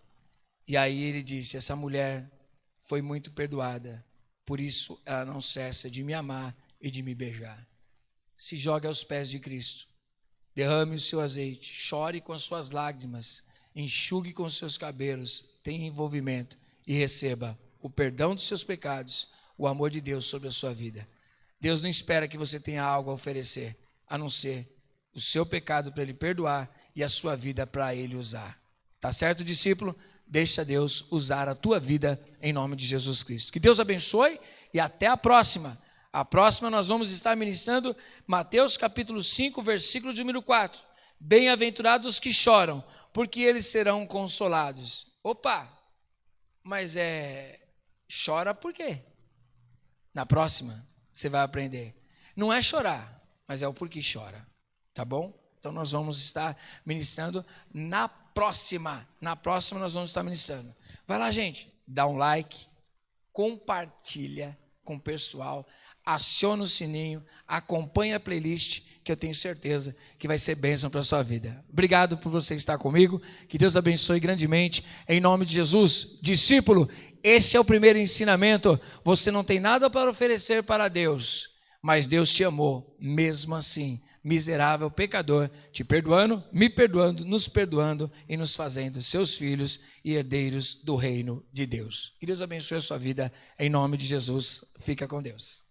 E aí ele disse: essa mulher foi muito perdoada, por isso ela não cessa de me amar e de me beijar. Se jogue aos pés de Cristo, derrame o seu azeite, chore com as suas lágrimas, enxugue com os seus cabelos, tenha envolvimento e receba o perdão dos seus pecados, o amor de Deus sobre a sua vida. Deus não espera que você tenha algo a oferecer, a não ser o seu pecado para Ele perdoar e a sua vida para Ele usar. Tá certo, discípulo? Deixa Deus usar a tua vida em nome de Jesus Cristo. Que Deus abençoe e até a próxima. A próxima nós vamos estar ministrando Mateus capítulo 5, versículo de número 4. Bem-aventurados que choram, porque eles serão consolados. Opa, mas chora por quê? Na próxima você vai aprender. Não é chorar, mas é o porquê chora, tá bom? Então nós vamos estar ministrando na próxima. Na próxima nós vamos estar ministrando. Vai lá, gente, dá um like, compartilha com o pessoal, aciona o sininho, acompanha a playlist, que eu tenho certeza que vai ser bênção para a sua vida. Obrigado por você estar comigo, que Deus abençoe grandemente, em nome de Jesus. Discípulo, esse é o primeiro ensinamento, você não tem nada para oferecer para Deus, mas Deus te amou, mesmo assim, miserável pecador, te perdoando, me perdoando, nos perdoando e nos fazendo seus filhos e herdeiros do reino de Deus. Que Deus abençoe a sua vida, em nome de Jesus. Fica com Deus.